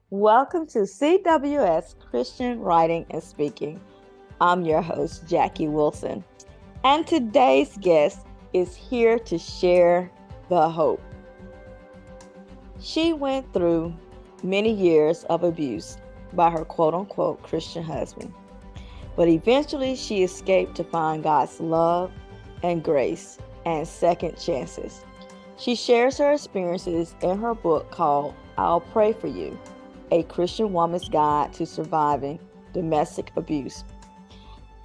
Welcome to CWS Christian Writing and Speaking. I'm your host, Jackie Wilson, and today's guest is here to share the hope. She went through many years of abuse by her quote unquote Christian husband, but eventually she escaped to find God's love and grace and second chances. She shares her experiences in her book called I'll Pray for You, a Christian Woman's Guide to Surviving Domestic Abuse.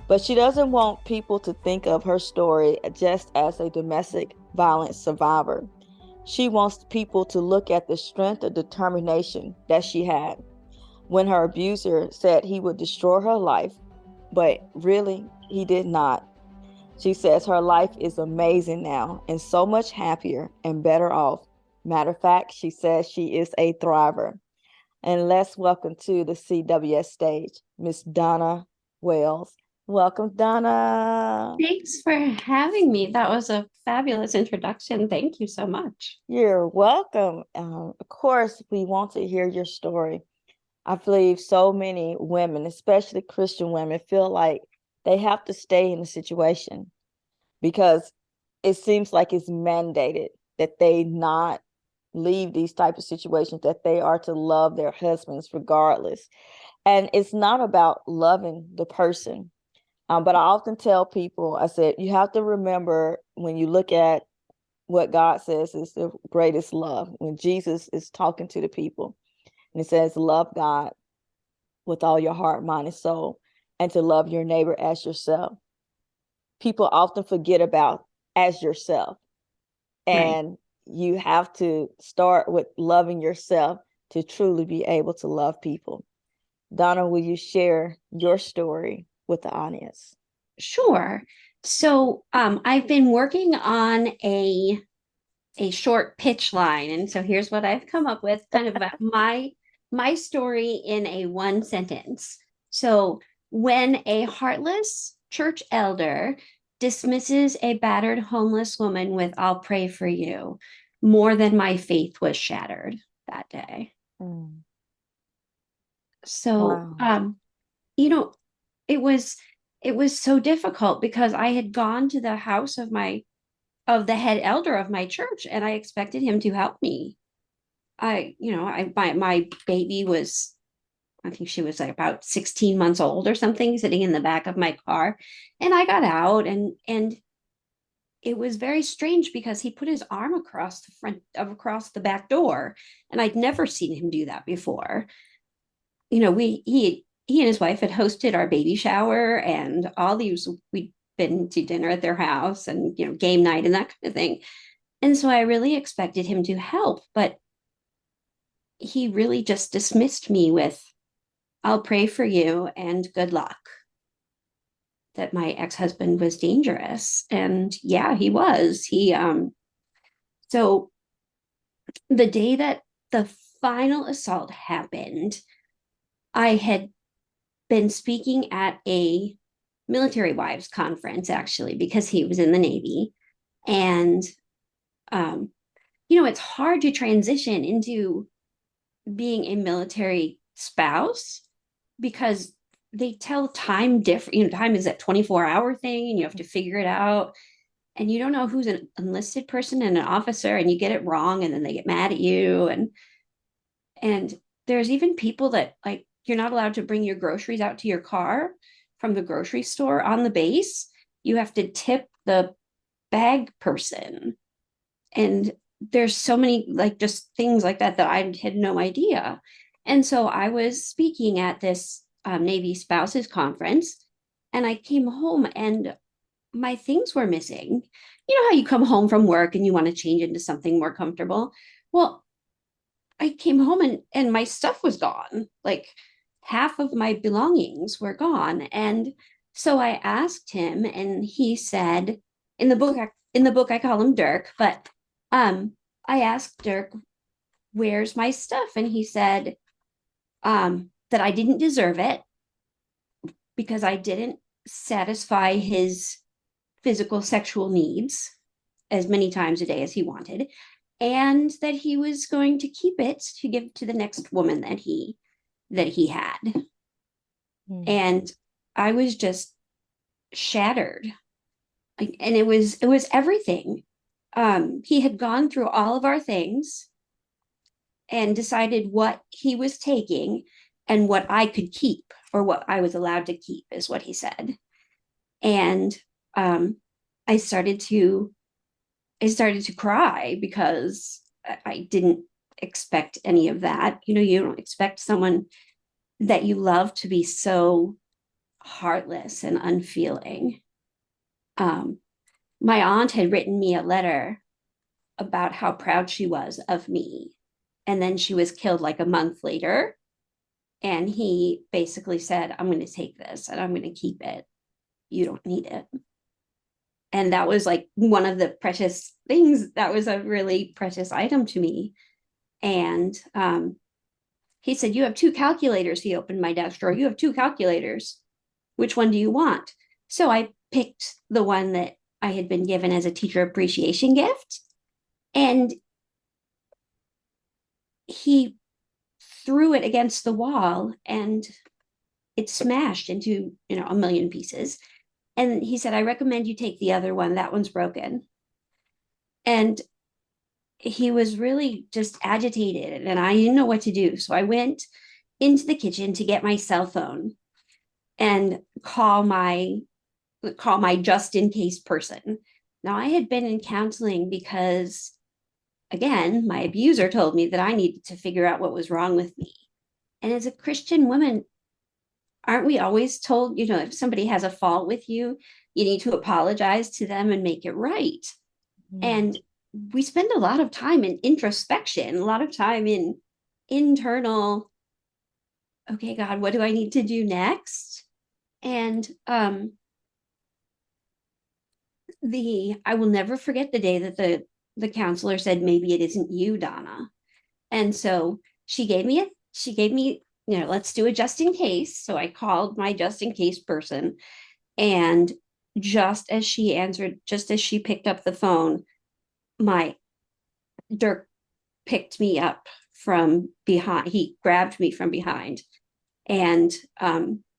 But she doesn't want people to think of her story just as a domestic violence survivor. She wants people to look at the strength and determination that she had when her abuser said he would destroy her life, but really, he did not. She says her life is amazing now and so much happier and better off. Matter of fact, she says she is a thriver. And let's welcome to the CWS stage, Miss Donna Wayles. Welcome, Donna. Thanks for having me. That was a fabulous introduction. Thank you so much. You're welcome. Of course, we want to hear your story. I believe so many women, especially Christian women, feel like they have to stay in the situation because it seems like it's mandated that they not leave these type of situations, that they are to love their husbands regardless. And it's not about loving the person. But I often tell people, I said, you have to remember when you look at what God says is the greatest love, when Jesus is talking to the people and it says, love God with all your heart, mind, and soul, and to love your neighbor as yourself. People often forget about as yourself. Right. And you have to start with loving yourself to truly be able to love people. Donna, will you share your story with the audience? Sure. I've been working on a short pitch line, and so here's what I've come up with, kind of about my story in a one sentence. So, when a heartless church elder dismisses a battered homeless woman with "I'll pray for you," more than my faith was shattered that day. Mm, So, wow. you know, it was it was so difficult because I had gone to the house of the head elder of my church, and I expected him to help me. My baby was, I think she was like about 16 months old or something, sitting in the back of my car, and I got out, and it was very strange because he put his arm across the back door, and I'd never seen him do that before. He and his wife had hosted our baby shower and all these, we'd been to dinner at their house and game night and that kind of thing. And so I really expected him to help, but he really just dismissed me with, "I'll pray for you and good luck." That my ex-husband was dangerous. And yeah, he was. So the day that the final assault happened, I had been speaking at a military wives conference, actually, because he was in the Navy. And um, it's hard to transition into being a military spouse because they tell time different. Time is that 24-hour thing, and you have to figure it out. And you don't know who's an enlisted person and an officer, and you get it wrong, and then they get mad at you. And there's even people that, like, you're not allowed to bring your groceries out to your car from the grocery store on the base. You have to tip the bag person. And there's so many, like, just things like that I had no idea. And so I was speaking at this Navy spouses conference, and I came home and my things were missing. You know how you come home from work and you want to change into something more comfortable? Well, I came home and my stuff was gone. Like, half of my belongings were gone. And so I asked him, and he said, in the book I call him Dirk, but I asked Dirk, "Where's my stuff?" And he said that I didn't deserve it because I didn't satisfy his physical sexual needs as many times a day as he wanted. and that he was going to keep it to give to the next woman that he had. Mm. And I was just shattered. And it was everything. He had gone through all of our things and decided what he was taking and what I could keep, or what I was allowed to keep, is what he said. And um, I started to I started to cry because I didn't expect any of that. You don't expect someone that you love to be so heartless and unfeeling. Um, my aunt had written me a letter about how proud she was of me. And then she was killed like a month later. And he basically said, I'm going to take this and I'm going to keep it. You don't need it. And that was like one of the precious things. That was a really precious item to me. And he said, You have two calculators. He opened my desk drawer. You have two calculators. Which one do you want? So I picked the one that I had been given as a teacher appreciation gift. And he threw it against the wall and it smashed into, a million pieces. And he said, I recommend you take the other one. That one's broken. And he was really just agitated and I didn't know what to do. So I went into the kitchen to get my cell phone and call my just in case person. Now I had been in counseling because again, my abuser told me that I needed to figure out what was wrong with me. And as a Christian woman, aren't we always told, if somebody has a fault with you, you need to apologize to them and make it right? Mm. And we spend a lot of time in introspection, a lot of time in internal, okay, God, what do I need to do next? And I will never forget the day that the counselor said, maybe it isn't you, Donna. And so she gave me, let's do a just in case. So I called my just in case person. And just as she picked up the phone, my Dirk picked me up from behind. He grabbed me from behind. And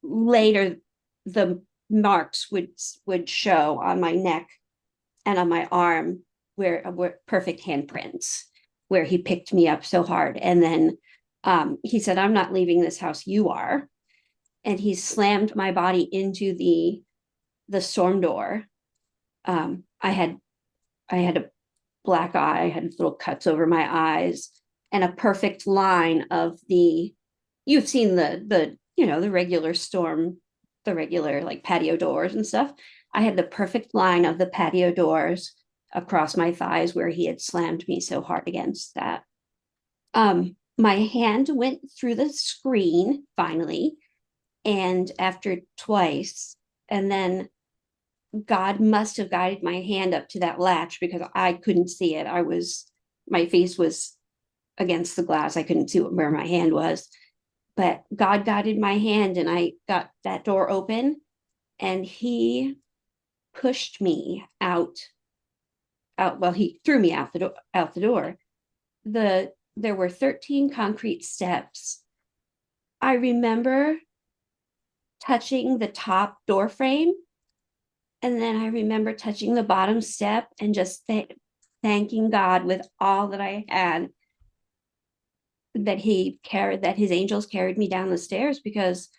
later, the marks would show on my neck and on my arm where were perfect handprints where he picked me up so hard. And then he said, I'm not leaving this house, you are. And he slammed my body into the storm door. I had a black eye, I had little cuts over my eyes, and a perfect line of you've seen the regular storm, the regular like patio doors and stuff. I had the perfect line of the patio doors across my thighs where he had slammed me so hard against that. My hand went through the screen finally, and after twice, and then God must have guided my hand up to that latch because I couldn't see it. My face was against the glass. I couldn't see where my hand was, but God guided my hand and I got that door open and he pushed me out. Well, he threw me out the door. There were 13 concrete steps. I remember touching the top door frame. And then I remember touching the bottom step and just thanking God with all that I had that his angels carried me down the stairs because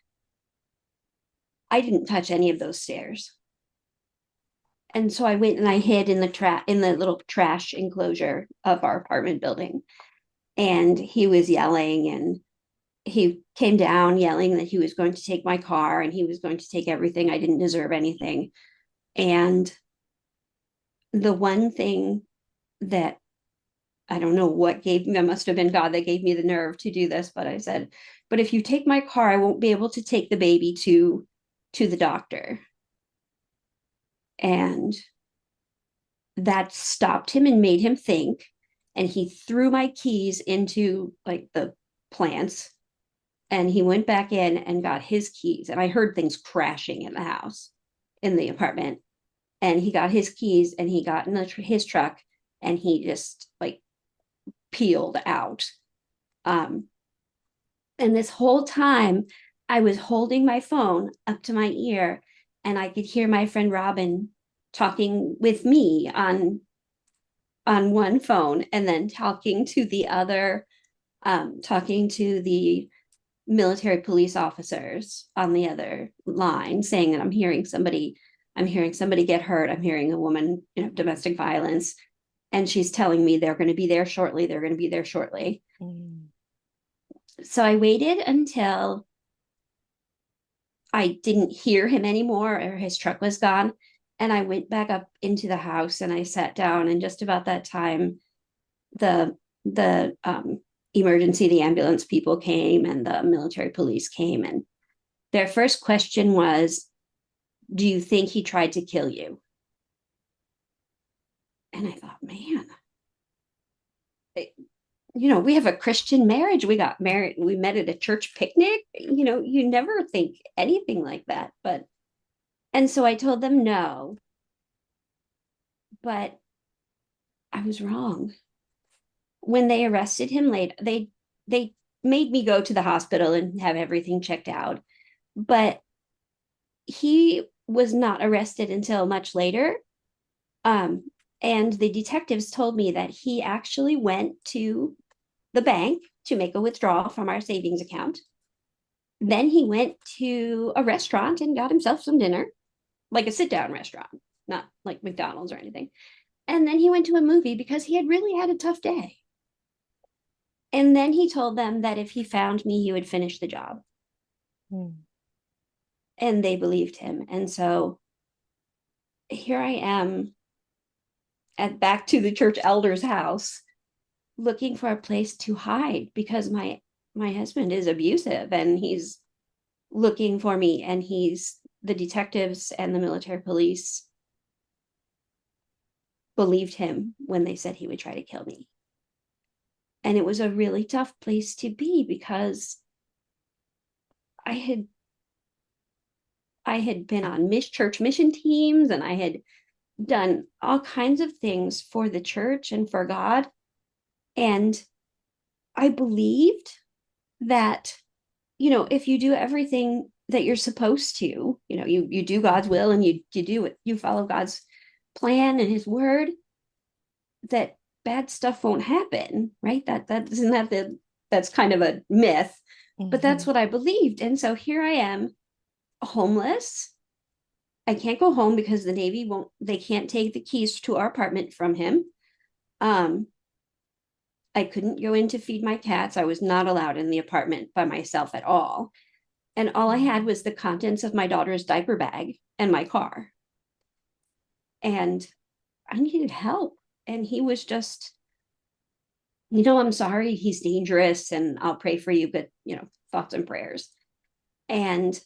I didn't touch any of those stairs. And so I went and I hid in the little trash enclosure of our apartment building. And he was yelling and he came down yelling that he was going to take my car and he was going to take everything. I didn't deserve anything. And the one thing that I don't know what gave me, that must have been God that gave me the nerve to do this, but I said, but if you take my car, I won't be able to take the baby to the doctor. And that stopped him and made him think. And he threw my keys into like the plants and he went back in and got his keys. And I heard things crashing in the house, in the apartment. And he got his keys and he got in his truck and he just like peeled out. Um, and this whole time, I was holding my phone up to my ear, and I could hear my friend Robin talking with me on one phone, and then talking to the other, talking to the military police officers on the other line, saying that I'm hearing somebody get hurt, I'm hearing a woman, domestic violence, and she's telling me they're going to be there shortly, they're going to be there shortly. Mm. So I waited until I didn't hear him anymore, or his truck was gone, and I went back up into the house and I sat down. And just about that time, the emergency, the ambulance people came, and the military police came, and their first question was, "Do you think he tried to kill you?" And I thought, man, we have a Christian marriage. We got married. We met at a church picnic. You never think anything like that. And so I told them no, but I was wrong. When they arrested him later, they made me go to the hospital and have everything checked out. But he was not arrested until much later. Um, and the detectives told me that he actually went to the bank to make a withdrawal from our savings account. Then he went to a restaurant and got himself some dinner, like a sit down restaurant, not like McDonald's or anything. And then he went to a movie because he had really had a tough day. And then he told them that if he found me, he would finish the job. Mm. And they believed him. And so here I am at back to the church elder's house, looking for a place to hide because my husband is abusive, and he's looking for me, and he's the detectives and the military police believed him when they said he would try to kill me. And it was a really tough place to be because I had I had been on church mission teams, and I had done all kinds of things for the church and for God. And I believed that, if you do everything that you're supposed to, you do God's will, and you do it, you follow God's plan and his word, that bad stuff won't happen, right? That isn't that's kind of a myth, but that's Mhm. what I believed. And so here I am, homeless. I can't go home because the Navy won't, they can't take the keys to our apartment from him. Um, I couldn't go in to feed my cats. I was not allowed in the apartment by myself at all. And all I had was the contents of my daughter's diaper bag and my car. And I needed help. And he was just, I'm sorry, he's dangerous and I'll pray for you, but, thoughts and prayers. And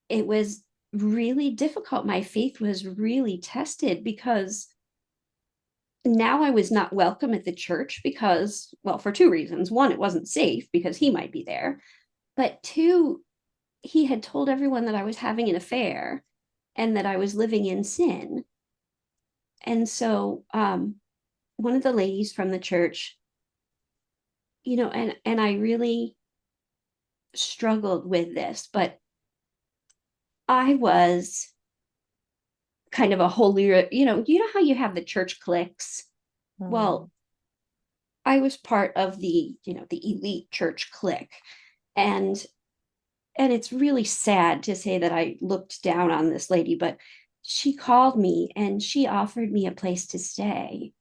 it was really difficult. My faith was really tested because now I was not welcome at the church because, well, for two reasons. One, it wasn't safe because he might be there. But two, he had told everyone that I was having an affair and that I was living in sin. And so one of the ladies from the church, and I really struggled with this, but I was kind of a holier, how you have the church cliques? Mm. Well, I was part of the elite church clique. And it's really sad to say that I looked down on this lady, but she called me and she offered me a place to stay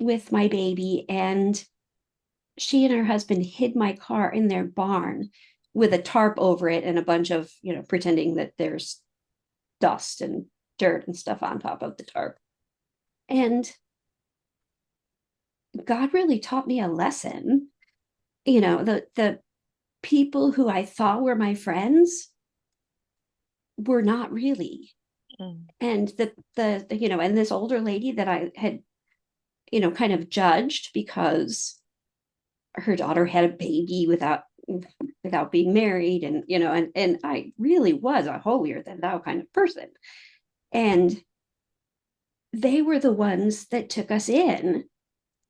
with my baby. And she and her husband hid my car in their barn with a tarp over it and a bunch of, pretending that there's dust and dirt and stuff on top of the tarp. And God really taught me a lesson. The people who I thought were my friends were not really. Mm. And and this older lady that I had, kind of judged because her daughter had a baby without being married, and and I really was a holier than thou kind of person. And they were the ones that took us in,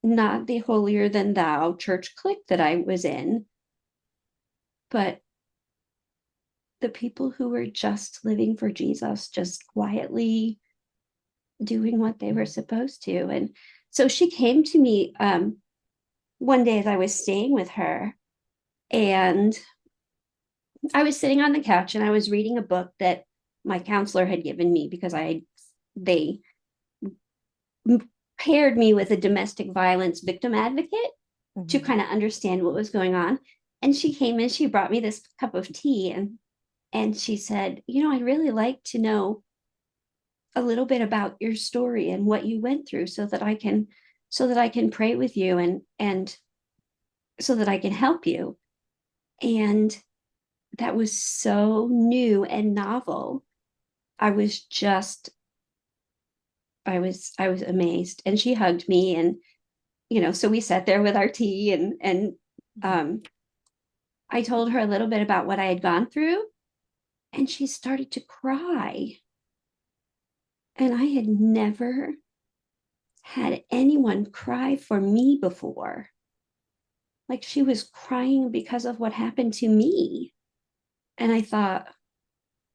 not the holier than thou church clique that I was in, but the people who were just living for Jesus, just quietly doing what they were supposed to. And so she came to me one day as I was staying with her, and I was sitting on the couch and I was reading a book that my counselor had given me because they paired me with a domestic violence victim advocate to Mm-hmm. kind of understand what was going on. And she came in, she brought me this cup of tea, and she said, I'd really like to know a little bit about your story and what you went through so that I can pray with you and so that I can help you. And that was so new and novel. I was just I was amazed. And she hugged me, and so we sat there with our tea, and um I told her a little bit about what I had gone through, and she started to cry. And I had never had anyone cry for me before. Like, she was crying because of what happened to me. And I thought,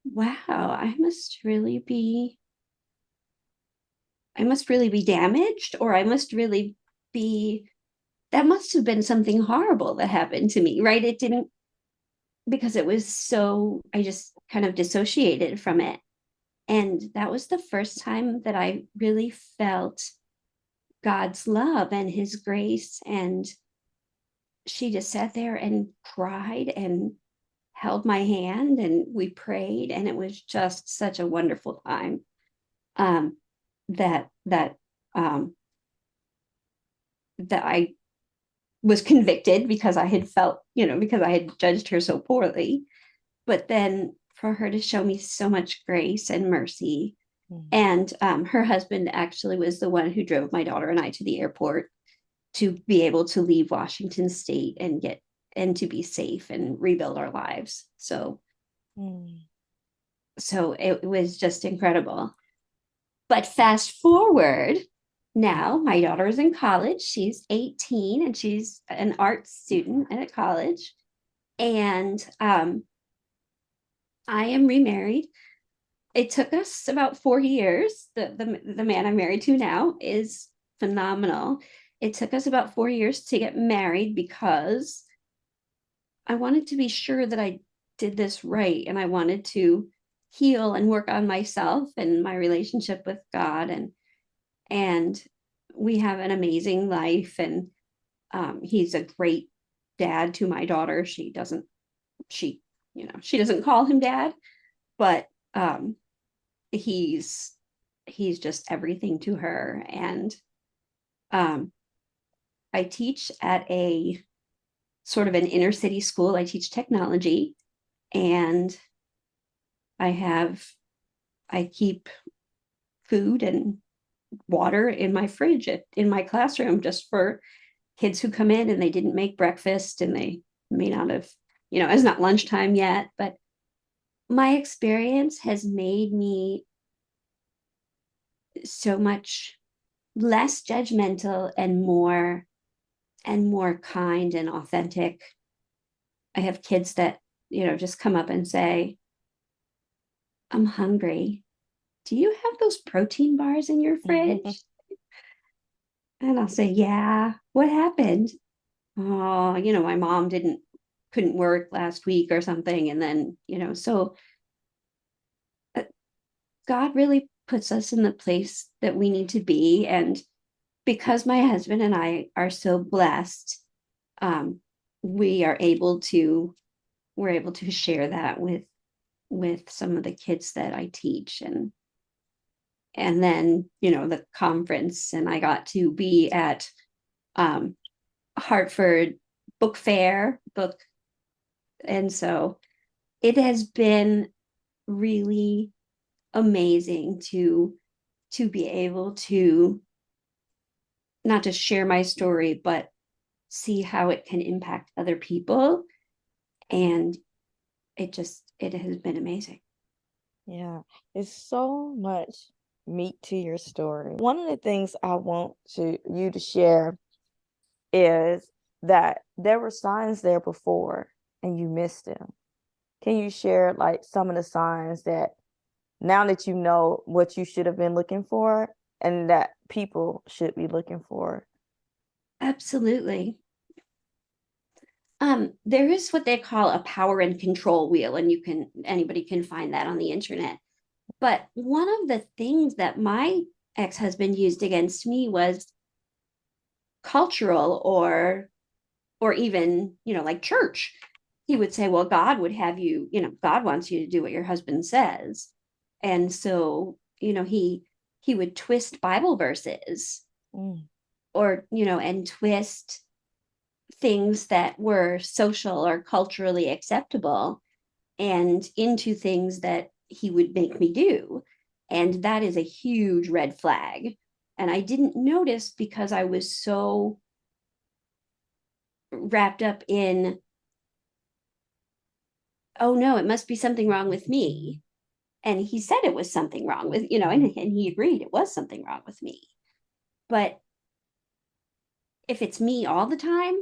wow, I must really be damaged, or I must really be, that must have been something horrible that happened to me, right? It didn't, because it was so, I just kind of dissociated from it. And that was the first time that I really felt God's love and his grace. And she just sat there and cried and held my hand, and we prayed, and it was just such a wonderful time. um, that that um, that I was convicted because I had felt, because I had judged her so poorly, but then for her to show me so much grace and mercy. Mm-hmm. And her husband actually was the one who drove my daughter and I to the airport to be able to leave Washington State and to be safe and rebuild our lives. So it was just incredible. But fast forward, now my daughter is in college. She's 18 and she's an art student at a college. And I am remarried. It took us about 4 years. The man I'm married to now is phenomenal. It took us about 4 years to get married because I wanted to be sure that I did this right, and I wanted to heal and work on myself and my relationship with God. And we have an amazing life, and he's a great dad to my daughter. She she doesn't call him dad, but he's he's just everything to her. And um I teach at a sort of an inner city school. I teach technology, and I have I keep food and water in my fridge in my classroom just for kids who come in and they didn't make breakfast, and they may not have, it's not lunchtime yet. But my experience has made me so much less judgmental and more kind and authentic. I have kids that, just come up and say, I'm hungry. Do you have those protein bars in your Mm-hmm. fridge? And I'll say, yeah. What happened? Oh, my mom couldn't work last week or something. And then, so uh, God really puts us in the place that we need to be. And because my husband and I are so blessed, um, we are able to we're able to share that with some of the kids that I teach. And then, the conference, and I got to be at um, Hartford Book Fair book. And so it has been really amazing to be able to not just share my story, but see how it can impact other people. And it has been amazing. Yeah, it's so much meat to your story. One of the things I want you to share is that there were signs there before and you missed them. Can you share like some of the signs that now that you know what you should have been looking for and that people should be looking for? Absolutely. There is what they call a power and control wheel, and anybody can find that on the internet. But one of the things that my ex-husband used against me was cultural or even, like church. He would say, well, God would have you, God wants you to do what your husband says. And so, he would twist Bible verses Mm. or, and twist things that were social or culturally acceptable and into things that he would make me do. And that is a huge red flag. And I didn't notice because I was so wrapped up in, oh no, it must be something wrong with me. And he said it was something wrong with, and he agreed it was something wrong with me. But if it's me all the time,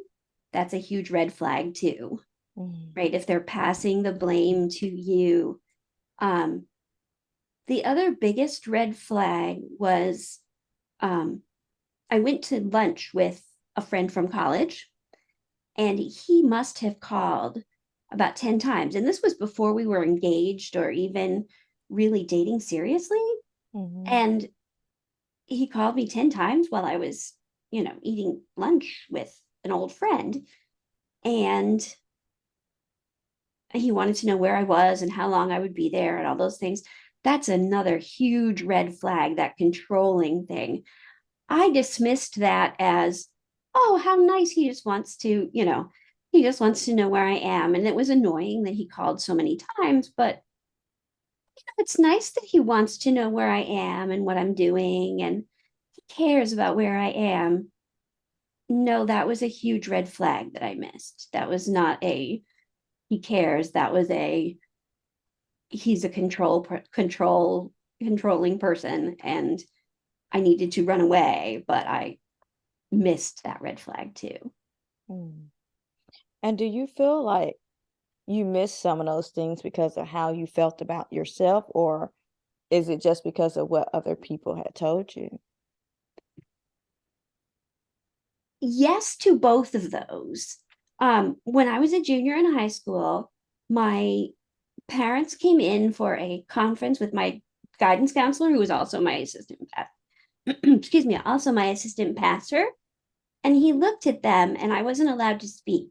that's a huge red flag too, Mm. right? If they're passing the blame to you. Um, the other biggest red flag was I went to lunch with a friend from college, and he must have called about 10 times. And this was before we were engaged or even really dating seriously. Mhm. And he called me 10 times while I was, eating lunch with an old friend. And he wanted to know where I was and how long I would be there and all those things. That's another huge red flag, that controlling thing. I dismissed that as, oh, how nice. He just wants to, he just wants to know where I am. And it was annoying that he called so many times, but it's nice that he wants to know where I am and what I'm doing and he cares about where I am. No, that was a huge red flag that I missed. That was not a he cares. That was a he's a controlling person and I needed to run away, but I missed that red flag too. Mm. And do you feel like you missed some of those things because of how you felt about yourself, or is it just because of what other people had told you? Yes to both of those. When I was a junior in high school, my parents came in for a conference with my guidance counselor, who was also my excuse me, also my assistant pastor. And he looked at them, and I wasn't allowed to speak,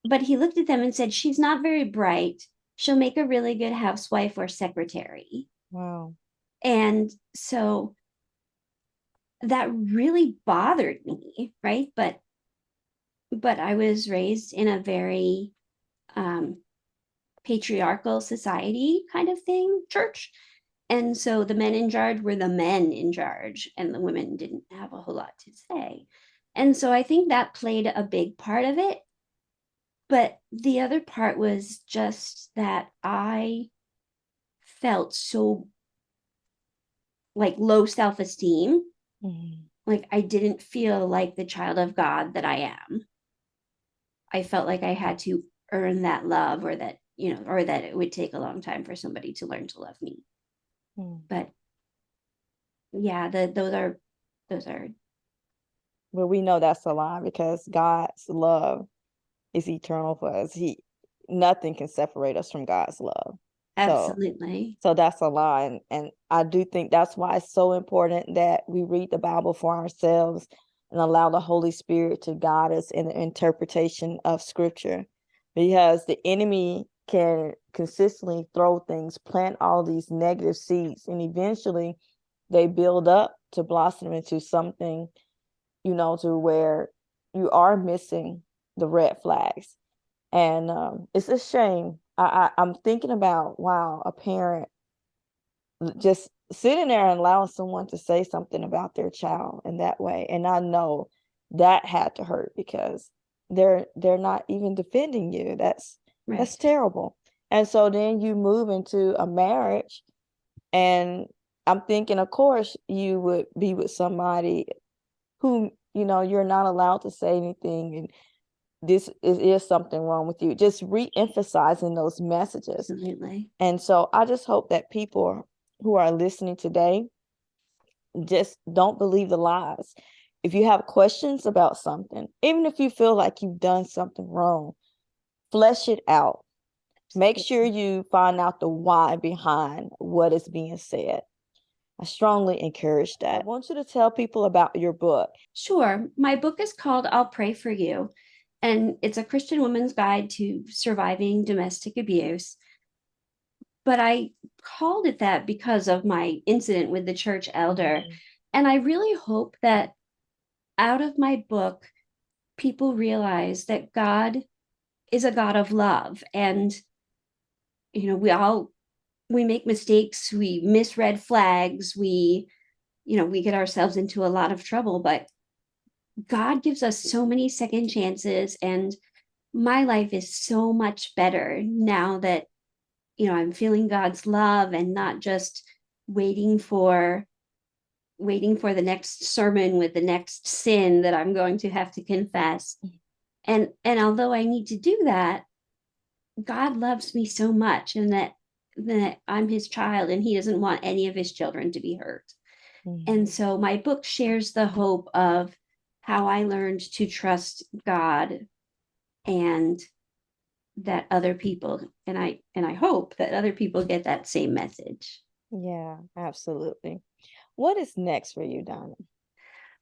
but he looked at them and said, she's not very bright. She'll make a really good housewife or secretary. Wow. And so that really bothered me, right? But I was raised in a very um, patriarchal society kind of thing, church. And so the men in charge were the men in charge, and the women didn't have a whole lot to say. And so I think that played a big part of it. But the other part was just that I felt so like low self esteem. Mhm. Like I didn't feel like the child of God that I am. I felt like I had to earn that love or that it would take a long time for somebody to learn to love me. Mm. But yeah, those are Well, we know that's a lie because God's love is eternal for us. Nothing can separate us from God's love. So absolutely. so that's a lie. And I do think that's why it's so important that we read the Bible for ourselves and allow the Holy Spirit to guide us in the interpretation of scripture. Because the enemy can consistently throw things, plant all these negative seeds, and eventually they build up to blossom into something, to where you are missing the red flags. And it's a shame. I'm thinking about, wow, a parent just sitting there and allowing someone to say something about their child in that way. And I know that had to hurt because they're not even defending you. That's Right. terrible. And so then you move into a marriage, and I'm thinking, of course, you would be with somebody who you're not allowed to say anything, and is something wrong with you. Just re-emphasizing those messages. Absolutely. And so I just hope that people who are listening today just don't believe the lies. If you have questions about something, even if you feel like you've done something wrong, flesh it out. Make sure you find out the why behind what is being said. I strongly encourage that. I want you to tell people about your book. Sure. My book is called I'll Pray for You, and it's a Christian woman's guide to surviving domestic abuse. But I called it that because of my incident with the church elder. Mhm. And I really hope that out of my book, people realize that God is a God of love. And, we make mistakes, we miss red flags, we get ourselves into a lot of trouble, but God gives us so many second chances. And my life is so much better now that, I'm feeling God's love and not just waiting for the next sermon with the next sin that I'm going to have to confess. And although I need to do that, God loves me so much, and that I'm his child, and he doesn't want any of his children to be hurt. And so my book shares the hope of how I learned to trust God, and that other people, and I hope that other people get that same message. Yeah, absolutely. What is next for you, Donna?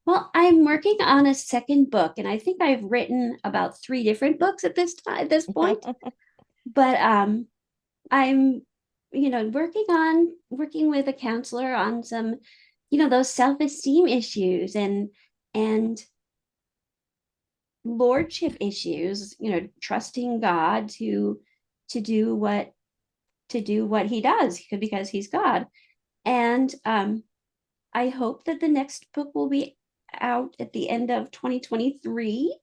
Well, I'm working on a second book, and I think I've written about 3 different books at this point. But I'm, working with a counselor on some, those self-esteem issues and lordship issues, trusting God to do what he does because he's God. And I hope that the next book will be out at the end of 2023,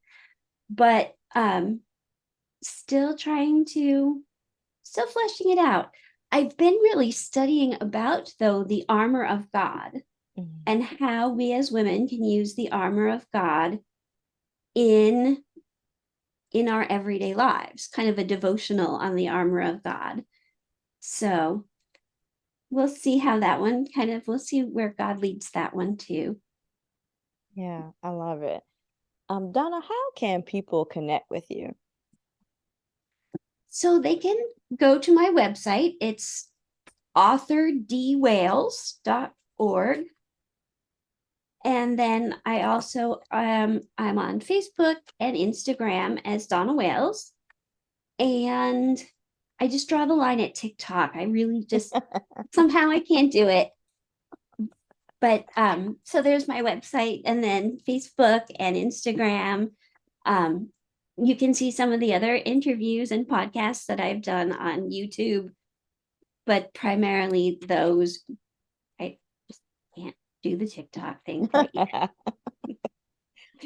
but still still fleshing it out. I've been really studying about, though, the armor of God and how we as women can use the armor of God in our everyday lives, kind of a devotional on the armor of God. So we'll see how that one we'll see where God leads that one too. Yeah, I love it. Donna, how can people connect with you? So they can go to my website. It's authordwales.org. And then I also I'm on Facebook and Instagram as Donna Wayles. And I just draw the line at TikTok. I really just somehow I can't do it. But so there's my website, and then Facebook and Instagram. Um, you can see some of the other interviews and podcasts that I've done on YouTube, but primarily those. I just can't do the TikTok thing quite yet.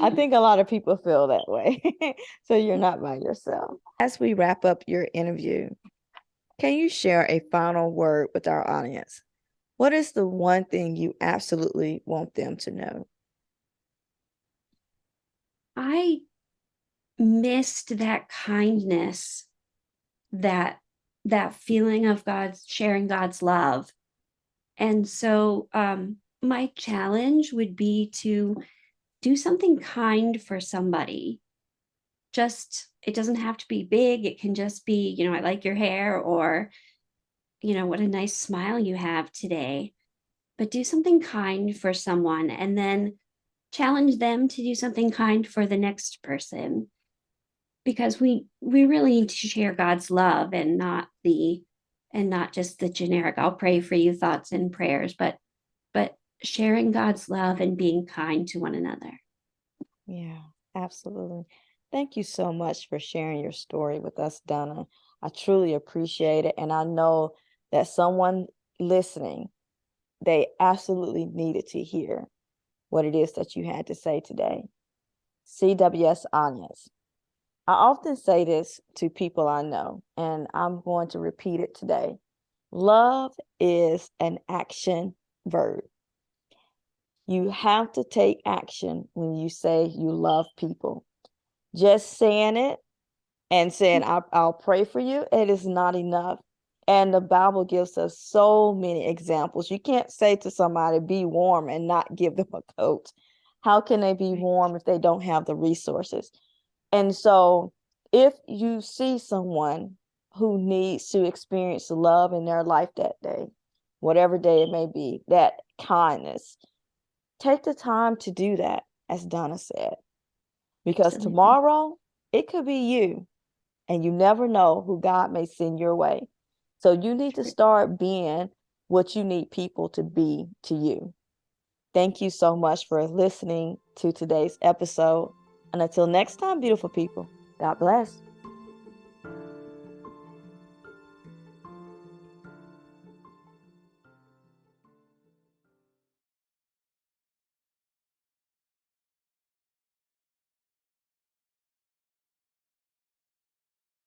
I think a lot of people feel that way. So you're not by yourself. As we wrap up your interview, can you share a final word with our audience? What is the one thing you absolutely want them to know? I missed that kindness, that feeling of God sharing God's love. And so my challenge would be to do something kind for somebody. Just, it doesn't have to be big. It can just be, I like your hair, or, what a nice smile you have today. But do something kind for someone, and then challenge them to do something kind for the next person, because we really need to share God's love, and not just the generic I'll pray for you thoughts and prayers, but sharing God's love and being kind to one another. Yeah, absolutely. Thank you so much for sharing your story with us, Donna. I truly appreciate it. And I know that someone listening, they absolutely needed to hear what it is that you had to say today. CWS audience. I often say this to people I know, and I'm going to repeat it today. Love is an action verb. You have to take action when you say you love people. Just saying it and saying, I'll pray for you, it is not enough. And the Bible gives us so many examples. You can't say to somebody, be warm, and not give them a coat. How can they be warm if they don't have the resources? And so, if you see someone who needs to experience love in their life that day, whatever day it may be, that kindness, take the time to do that, as Donna said, because Absolutely. tomorrow it could be you, and you never know who God may send your way. So you need to True. start being what you need people to be to you. Thank you so much for listening to today's episode. And until next time, beautiful people, God bless.